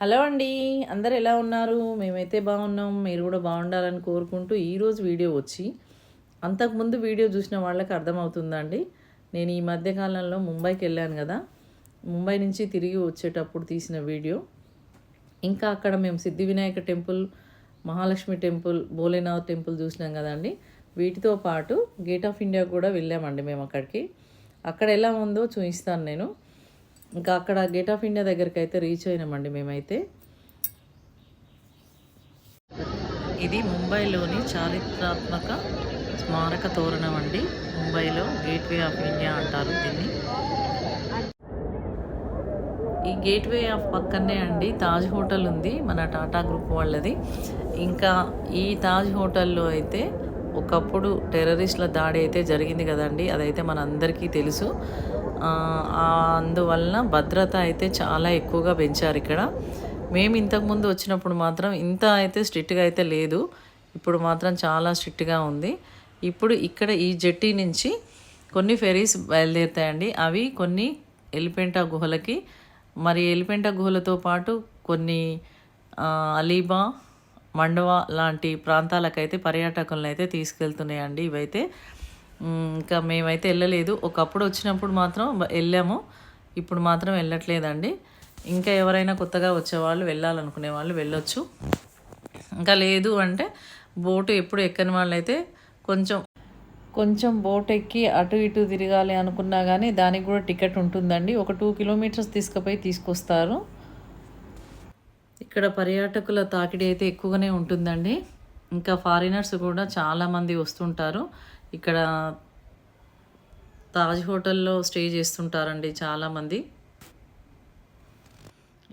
Hello అండి, అందరు ఎలా ఉన్నారు? మేమైతే బాగున్నాం. మీరు కూడా బాగుండాలని కోరుకుంటూ ఈరోజు వీడియో వచ్చి అంతకుముందు వీడియో చూసిన వాళ్ళకి అర్థమవుతుందండి. నేను ఈ మధ్యకాలంలో ముంబైకి వెళ్ళాను కదా, ముంబై నుంచి తిరిగి వచ్చేటప్పుడు తీసిన వీడియో. ఇంకా అక్కడ మేము సిద్ధి Vinayaka temple, Mahalakshmi temple, Bholenath temple చూసినాం కదండి. వీటితో పాటు గేట్ ఆఫ్ ఇండియా కూడా వెళ్ళామండి మేము అక్కడికి. అక్కడ ఎలా ఉందో చూపిస్తాను నేను. ఇంకా అక్కడ గేట్ ఆఫ్ ఇండియా దగ్గరికి అయితే రీచ్ అయినామండి మేమైతే. ఇది ముంబైలోని చారిత్రాత్మక స్మారక తోరణం అండి. ముంబైలో గేట్వే ఆఫ్ ఇండియా అంటారు దీన్ని. ఈ గేట్వే ఆఫ్ పక్కనే అండి తాజ్ హోటల్ ఉంది, మన టాటా గ్రూప్ వాళ్ళది. ఇంకా ఈ తాజ్ హోటల్లో అయితే ఒకప్పుడు టెర్రరిస్టుల దాడి అయితే జరిగింది కదండి, అదైతే మనందరికీ తెలుసు. అందువలన భద్రత అయితే చాలా ఎక్కువగా పెంచారు ఇక్కడ. మేము ఇంతకుముందు వచ్చినప్పుడు మాత్రం ఇంత అయితే స్ట్రిక్ట్గా అయితే లేదు, ఇప్పుడు మాత్రం చాలా స్ట్రిక్ట్గా ఉంది. ఇప్పుడు ఇక్కడ ఈ జెట్టి నుంచి కొన్ని ఫెరీస్ బయలుదేరుతాయండి. అవి కొన్ని ఎలిఫెంటా గుహలకి, మరి ఎలిఫెంటా గుహలతో పాటు కొన్ని అలీబా, మండవా లాంటి ప్రాంతాలకైతే పర్యాటకులను అయితే తీసుకెళ్తున్నాయండి ఇవైతే. ఇంకా మేమైతే వెళ్ళలేదు. ఒకప్పుడు వచ్చినప్పుడు మాత్రం వెళ్ళాము, ఇప్పుడు మాత్రం వెళ్ళట్లేదండి. ఇంకా ఎవరైనా కొత్తగా వచ్చేవాళ్ళు, వెళ్ళాలనుకునే వాళ్ళు వెళ్ళొచ్చు. ఇంకా లేదు అంటే బోటు ఎప్పుడు ఎక్కని వాళ్ళైతే కొంచెం బోట్ ఎక్కి అటు ఇటు తిరగాలి అనుకున్నా కానీ దానికి కూడా టికెట్ ఉంటుందండి. ఒక 2 కిలోమీటర్స్ తీసుకుపోయి తీసుకొస్తారు. ఇక్కడ పర్యాటకుల తాకిడి అయితే ఎక్కువగానే ఉంటుందండి. ఇంకా ఫారినర్స్ కూడా చాలామంది వస్తుంటారు. ఇక్కడ తాజ్ హోటల్లో స్టే చేస్తుంటారండి చాలామంది.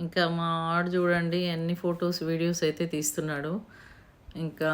ఇంకా మా ఆడు చూడండి ఎన్ని ఫొటోస్ వీడియోస్ అయితే తీస్తున్నాడు. ఇంకా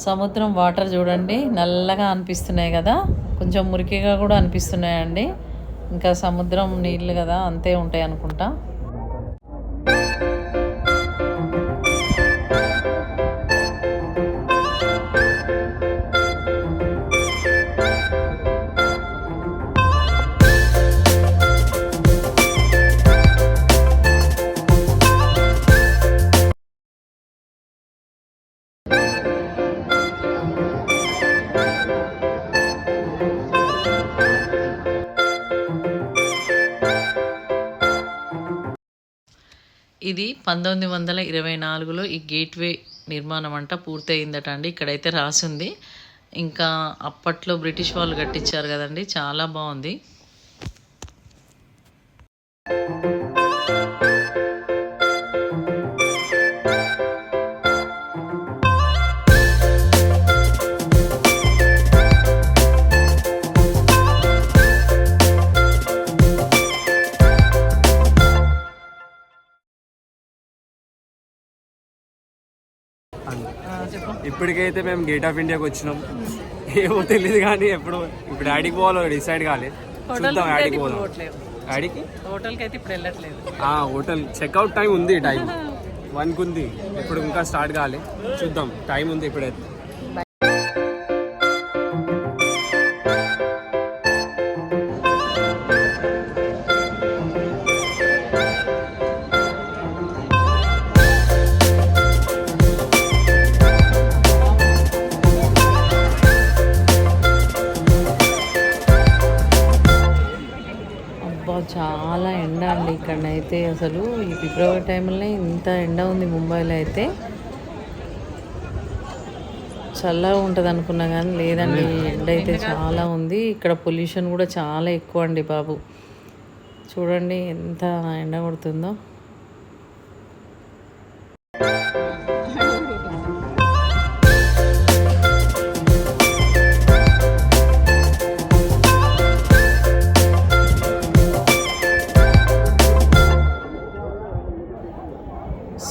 సముద్రం వాటర్ చూడండి నల్లగా అనిపిస్తున్నాయి కదా, కొంచెం మురికిగా కూడా అనిపిస్తున్నాయండి. ఇంకా సముద్రం నీళ్ళు కదా, అంతే ఉంటాయి అనుకుంటా. ఇది 1924లో ఈ గేట్వే నిర్మాణం అంట పూర్తయిందట అండి. ఇక్కడైతే రాసింది. ఇంకా అప్పట్లో బ్రిటిష్ వాళ్ళు కట్టించారు కదండి, చాలా బాగుంది. ఇప్పటికైతే మేము గేట్ ఆఫ్ ఇండియాకి వచ్చినాం. ఏమో తెలియదు కానీ ఎప్పుడు ఇప్పుడు యాడికి పోవాలో డిసైడ్ కాలే. చూద్దాం యాడికి పోదాం. యాడికి హోటల్కి అయితే ఇప్పుడు వెళ్ళట్లేదు. హోటల్ చెక్అవుట్ టైం ఉంది, టైం 1కి ఉంది. ఇప్పుడు ఇంకా స్టార్ట్ కాలే, చూద్దాం. టైం ఉంది ఇప్పుడైతే. చాలా ఎండ అండి ఇక్కడనైతే. అసలు ఈ ఫిబ్రవరి టైంలోనే ఇంత ఎండ ఉంది ముంబైలో అయితే. చల్లగా ఉంటుంది అనుకున్నా కానీ లేదండి, ఎండ అయితే చాలా ఉంది. ఇక్కడ పొల్యూషన్ కూడా చాలా ఎక్కువ అండి బాబు. చూడండి ఎంత ఎండ కొడుతుందో.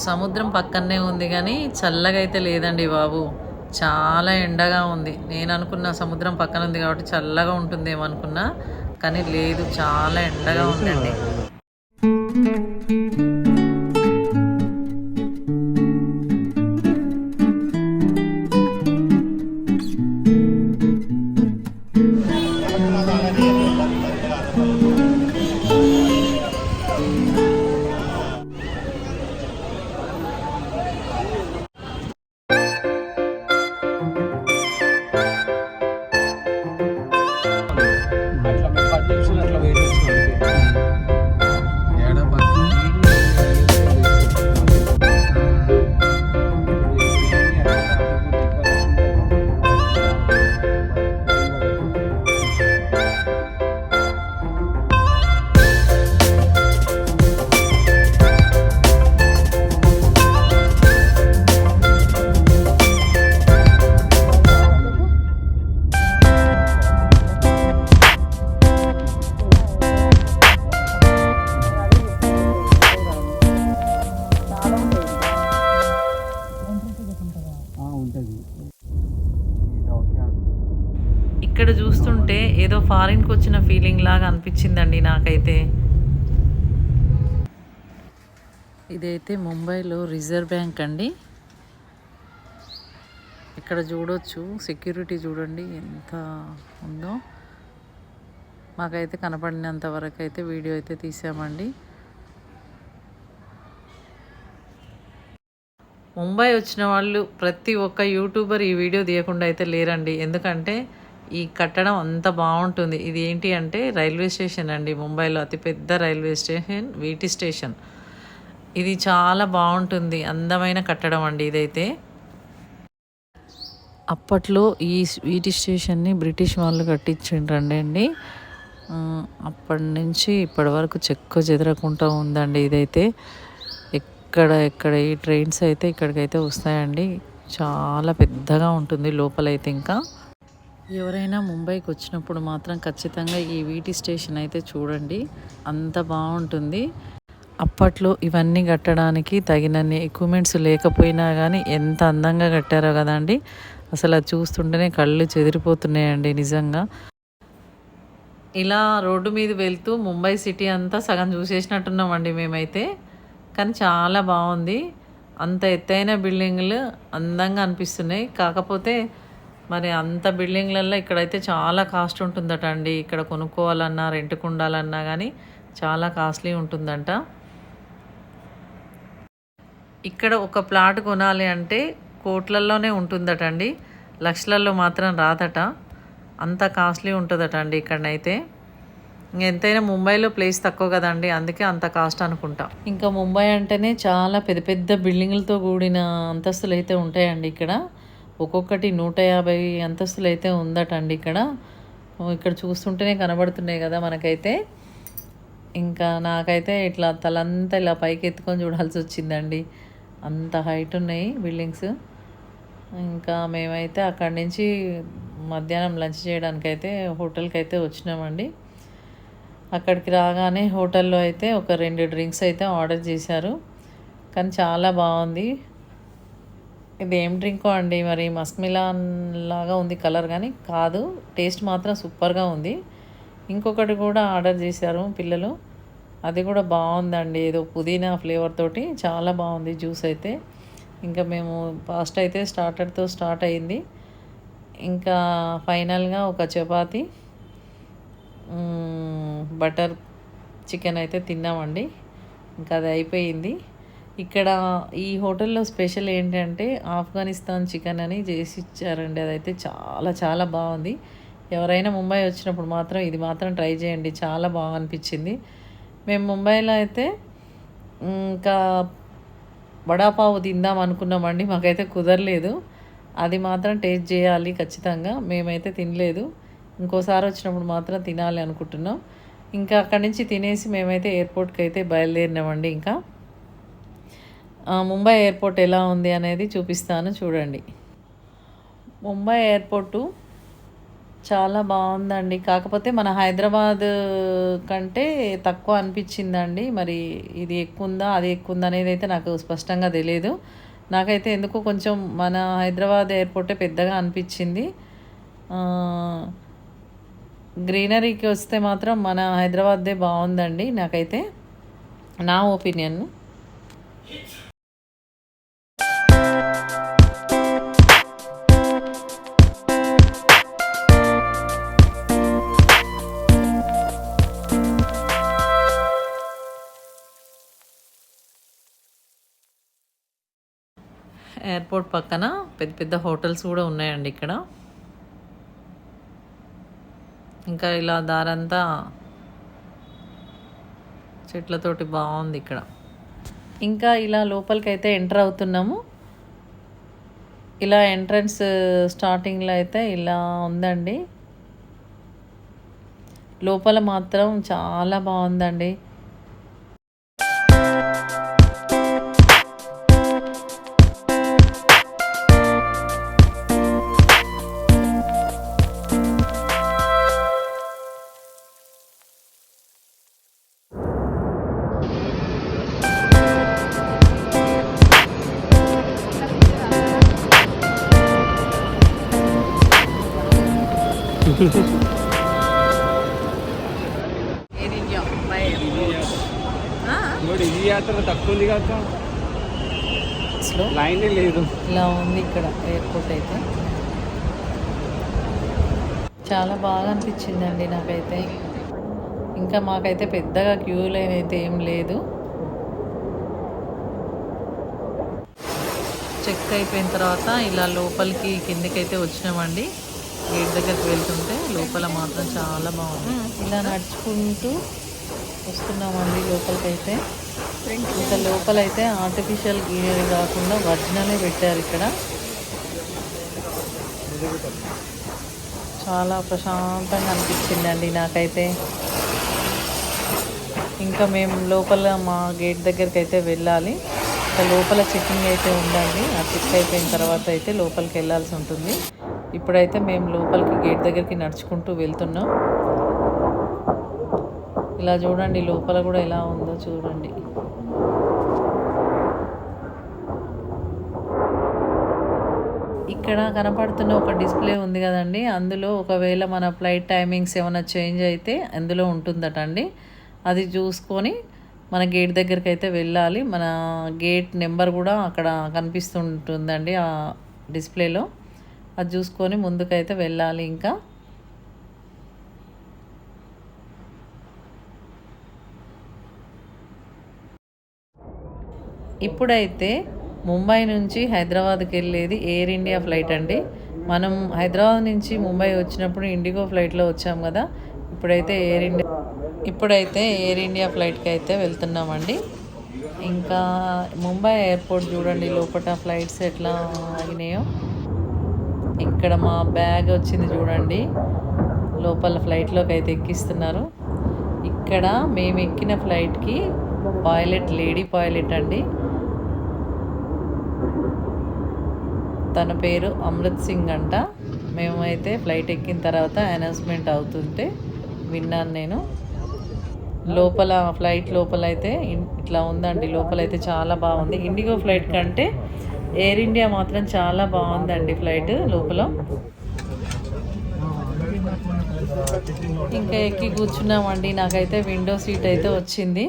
సముద్రం పక్కనే ఉంది కానీ చల్లగా అయితే లేదండి బాబు, చాలా ఎండగా ఉంది. నేను అనుకున్న సముద్రం పక్కన ఉంది కాబట్టి చల్లగా ఉంటుందేమో అనుకున్నా, కానీ లేదు, చాలా ఎండగా ఉందండి. అట్లా మేము 10 నిమిషాలు అట్లా వెయిట్ చేస్తున్నాం. ఉంటుంది. ఇక్కడ చూస్తుంటే ఏదో ఫారిన్కి వచ్చిన ఫీలింగ్ లాగా అనిపించిందండి నాకైతే. ఇదైతే ముంబైలో రిజర్వ్ బ్యాంక్ అండి. ఇక్కడ చూడొచ్చు, సెక్యూరిటీ చూడండి ఎంత ఉందో. మాకైతే కనపడినంత వరకు అయితే వీడియో అయితే తీసామండి. ముంబై వచ్చిన వాళ్ళు ప్రతి ఒక్క యూట్యూబర్ ఈ వీడియో తీయకుండా అయితే లేరండి. ఎందుకంటే ఈ కట్టడం అంత బాగుంటుంది. ఇది ఏంటి అంటే రైల్వే స్టేషన్ అండి, ముంబైలో అతిపెద్ద రైల్వే స్టేషన్ వీటి స్టేషన్. ఇది చాలా బాగుంటుంది, అందమైన కట్టడం అండి ఇదైతే. అప్పట్లో ఈ వీటి స్టేషన్ని బ్రిటిష్ వాళ్ళు కట్టించిండ్రండి అండి. అప్పటి నుంచి ఇప్పటి వరకు చెక్కు చెదరకుండా ఉందండి ఇదైతే. ఎక్కడ ఈ ట్రైన్స్ అయితే ఇక్కడికైతే వస్తాయండి. చాలా పెద్దగా ఉంటుంది లోపలైతే. ఇంకా ఎవరైనా ముంబైకి వచ్చినప్పుడు మాత్రం ఖచ్చితంగా ఈ వీటి స్టేషన్ అయితే చూడండి, అంత బాగుంటుంది. అప్పట్లో ఇవన్నీ కట్టడానికి తగినన్ని ఎక్విప్మెంట్స్ లేకపోయినా కానీ ఎంత అందంగా కట్టారో కదండి. అసలు అది చూస్తుంటేనే కళ్ళు చెదిరిపోతున్నాయండి నిజంగా. ఇలా రోడ్డు మీద వెళ్తూ ముంబై సిటీ అంతా సగం చూసేసినట్టున్నామండి మేమైతే. కానీ చాలా బాగుంది. అంత ఎత్తైన బిల్డింగ్లు అందంగా అనిపిస్తున్నాయి. కాకపోతే మరి అంత బిల్డింగ్లలో ఇక్కడైతే చాలా కాస్ట్ ఉంటుందట అండి. ఇక్కడ కొనుక్కోవాలన్నా రెంట్కు ఉండాలన్నా కానీ చాలా కాస్ట్లీ ఉంటుందంట. ఇక్కడ ఒక ప్లాట్ కొనాలి అంటే కోట్లల్లోనే ఉంటుందట అండి, లక్షలలో మాత్రం రాదట. అంత కాస్ట్లీ ఉంటుందట అండి ఇక్కడనైతే. ఎంతైనా ముంబైలో ప్లేస్ తక్కువ కదండి, అందుకే అంత కాస్ట్ అనుకుంటా. ఇంకా ముంబై అంటేనే చాలా పెద్ద పెద్ద బిల్డింగ్లతో కూడిన అంతస్తులు అయితే ఉంటాయండి ఇక్కడ. ఒక్కొక్కటి 150 అంతస్తులు అయితే ఉందట అండి ఇక్కడ. ఇక్కడ చూస్తుంటేనే కనబడుతున్నాయి కదా మనకైతే. ఇంకా నాకైతే ఇట్లా తలంతా ఇలా పైకి ఎత్తుకొని చూడాల్సి వచ్చిందండి, అంత హైట్ ఉన్నాయి బిల్డింగ్స్. ఇంకా మేమైతే అక్కడి నుంచి మధ్యాహ్నం లంచ్ చేయడానికైతే హోటల్కి అయితే వచ్చినామండి. అక్కడికి రాగానే హోటల్లో అయితే ఒక 2 డ్రింక్స్ అయితే ఆర్డర్ చేశారు. కానీ చాలా బాగుంది. ఇది ఏం డ్రింకో అండి, మరి మస్క్ మిలాన్ లాగా ఉంది కలర్, కానీ కాదు, టేస్ట్ మాత్రం సూపర్గా ఉంది. ఇంకొకటి కూడా ఆర్డర్ చేశారు పిల్లలు, అది కూడా బాగుందండి, ఏదో పుదీనా ఫ్లేవర్ తోటి చాలా బాగుంది జ్యూస్ అయితే. ఇంకా మేము ఫాస్ట్ అయితే స్టార్టర్తో స్టార్ట్ అయింది. ఇంకా ఫైనల్గా ఒక చపాతి బటర్ చికెన్ అయితే తిన్నామండి. ఇంకా అది అయిపోయింది. ఇక్కడ ఈ హోటల్లో స్పెషల్ ఏంటంటే ఆఫ్ఘనిస్తాన్ చికెన్ అని చేసి ఇచ్చారండి. అదైతే చాలా చాలా బాగుంది. ఎవరైనా ముంబై వచ్చినప్పుడు మాత్రం ఇది మాత్రం ట్రై చేయండి, చాలా బాగా అనిపించింది. మేము ముంబైలో అయితే ఇంకా వడాపావు తిందాం అనుకున్నామండి, మాకైతే కుదరలేదు. అది మాత్రం టేస్ట్ చేయాలి ఖచ్చితంగా, మేమైతే తినలేదు. ఇంకోసారి వచ్చినప్పుడు మాత్రం తినాలి అనుకుంటున్నాం. ఇంకా అక్కడి నుంచి తినేసి మేమైతే ఎయిర్పోర్ట్కి అయితే బయలుదేరినామండి. ఇంకా ముంబై ఎయిర్పోర్ట్ ఎలా ఉంది అనేది చూపిస్తాను చూడండి. ముంబై ఎయిర్పోర్టు చాలా బాగుందండి, కాకపోతే మన హైదరాబాద్ కంటే తక్కువ అనిపించిందండి. మరి ఇది ఎక్కువ ఉందా అది ఎక్కువ ఉందా అనేది అయితే నాకు స్పష్టంగా తెలియదు. నాకైతే ఎందుకో కొంచెం మన హైదరాబాద్ ఎయిర్పోర్టే పెద్దగా అనిపించింది. గ్రీనరీకి వస్తే మాత్రం మన హైదరాబాద్దే బాగుందండి నాకైతే, నా ఒపీనియన్. ఎయిర్పోర్ట్ పక్కన పెద్ద పెద్ద హోటల్స్ కూడా ఉన్నాయండి ఇక్కడ. ఇంకా ఇలా దారంతా చెట్లతోటి బాగుంది ఇక్కడ. ఇంకా ఇలా లోపలికైతే ఎంటర్ అవుతున్నాము. ఇలా ఎంట్రన్స్ స్టార్టింగ్లో అయితే ఇలా ఉందండి. లోపల మాత్రం చాలా బాగుందండి. ఇది యాత్ర తక్కువ ఉంది కదా, లైనే లేదు. ఇలా ఉంది ఇక్కడ ఎయిర్పోర్ట్ అయితే. చాలా బాగా అనిపించిందండి నాకైతే. ఇంకా మాకైతే పెద్దగా క్యూ లైన్ అయితే ఏం లేదు. చెక్ అయిపోయిన తర్వాత ఇలా లోపలికి కిందకైతే వచ్చినామండి. గేట్ దగ్గరికి వెళ్తుంటే లోపల మాత్రం చాలా బాగుంది. ఇలా నడుచుకుంటూ వస్తున్నామండి లోపలికైతే. ఇంకా లోపలైతే ఆర్టిఫిషియల్ గ్రీనరీ కాకుండా ఒరిజినలే పెట్టారు ఇక్కడ. చాలా ప్రశాంతంగా అనిపించిందండి నాకైతే. ఇంకా మేము లోపల మా గేట్ దగ్గరికి అయితే వెళ్ళాలి. ఇంకా లోపల చెక్కింగ్ అయితే ఉందండి. ఆ చెక్ అయిపోయిన తర్వాత అయితే లోపలికి వెళ్ళాల్సి ఉంటుంది. ఇప్పుడైతే మేము లోపలికి గేట్ దగ్గరికి నడుచుకుంటూ వెళ్తున్నాం. ఇలా చూడండి, లోపల కూడా ఎలా ఉందో చూడండి. ఇక్కడ కనపడుతున్న ఒక డిస్ప్లే ఉంది కదండి, అందులో ఒకవేళ మన ఫ్లైట్ టైమింగ్స్ ఏమైనా చేంజ్ అయితే అందులో ఉంటుందట అండి. అది చూసుకొని మన గేట్ దగ్గరికి అయితే వెళ్ళాలి. మన గేట్ నెంబర్ కూడా అక్కడ కనిపిస్తుంటుందండి ఆ డిస్ప్లేలో. అది చూసుకొని ముందుకైతే వెళ్ళాలి. ఇంకా ఇప్పుడైతే ముంబై నుంచి హైదరాబాద్కి వెళ్ళేది ఎయిర్ ఇండియా ఫ్లైట్ అండి. మనం హైదరాబాద్ నుంచి ముంబై వచ్చినప్పుడు ఇండిగో ఫ్లైట్లో వచ్చాం కదా. ఇప్పుడైతే ఎయిర్ ఇండియా ఫ్లైట్కి అయితే వెళ్తున్నామండి. ఇంకా ముంబై ఎయిర్పోర్ట్ చూడండి, లోపల ఫ్లైట్స్ ఎట్లా ఆగినాయో. ఇక్కడ మా బ్యాగ్ వచ్చింది చూడండి, లోపల ఫ్లైట్లోకి అయితే ఎక్కిస్తున్నారు. ఇక్కడ మేము ఎక్కిన ఫ్లైట్కి పైలట్, లేడీ పైలట్ అండి. తన పేరు అమృత్ సింగ్ అంట. మేమైతే ఫ్లైట్ ఎక్కిన తర్వాత అనౌన్స్మెంట్ అవుతుంటే విన్నాను నేను. లోపల ఫ్లైట్ లోపల అయితే ఇట్లా ఉందండి. లోపలైతే చాలా బాగుంది. ఇండిగో ఫ్లైట్ కంటే ఎయిర్ ఇండియా మాత్రం చాలా బాగుందండి ఫ్లైట్ లోపల. ఇంకా ఎక్కి కూర్చున్నామండి. నాకైతే విండో సీట్ అయితే వచ్చింది.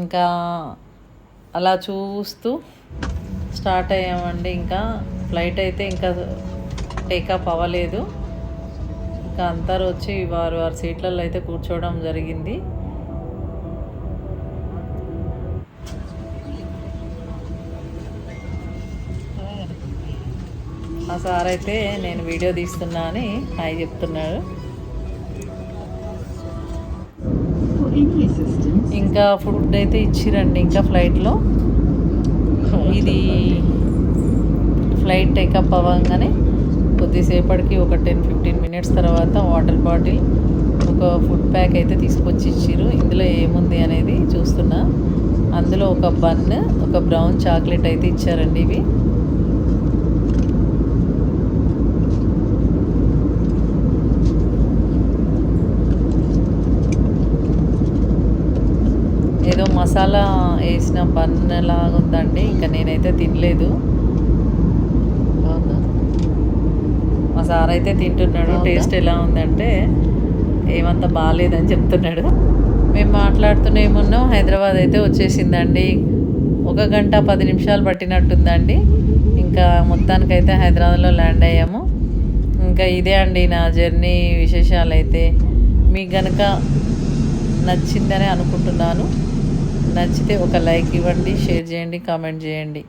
ఇంకా అలా చూస్తూ స్టార్ట్ అయ్యామండి. ఇంకా ఫ్లైట్ అయితే ఇంకా టేకప్ అవ్వలేదు. ఇంకా అందరూ వచ్చి వారి సీట్లలో అయితే కూర్చోవడం జరిగింది. ఆ సార్ అయితే నేను వీడియో తీస్తున్నా అని హాయ్ చెప్తున్నాడు. ఇంకా ఫుడ్ అయితే ఇచ్చిరండి. ఇంకా ఫ్లైట్లో ఇది ఫ్లైట్ టేకప్ అవ్వగానే కొద్దిసేపటికి ఒక 10-15 మినిట్స్ తర్వాత వాటర్ బాటిల్, ఒక ఫుడ్ ప్యాక్ అయితే తీసుకొచ్చి ఇచ్చిర్రు. ఇందులో ఏముంది అనేది చూస్తున్నా. అందులో ఒక బన్, ఒక బ్రౌన్ చాక్లెట్ అయితే ఇచ్చారండి. ఇవి ఏదో మసాలా వేసిన బన్ లాగా ఉందండి. ఇంకా నేనైతే తినలేదు. మా సార్ అయితే తింటున్నాడు. టేస్ట్ ఎలా ఉందంటే ఏమంత బాగాలేదని చెప్తున్నాడు. మేము మాట్లాడుతూనే ఏమున్నాం, హైదరాబాద్ అయితే వచ్చేసిందండి. 1 గంట 10 నిమిషాలు పట్టినట్టుందండి. ఇంకా మొత్తానికైతే హైదరాబాద్లో ల్యాండ్ అయ్యాము. ఇంకా ఇదే అండి నా జర్నీ విశేషాలు. అయితే మీకు గనక నచ్చిందని అనుకుంటున్నాను. నచ్చితే ఒక లైక్ ఇవ్వండి, షేర్ చేయండి, కామెంట్ చేయండి.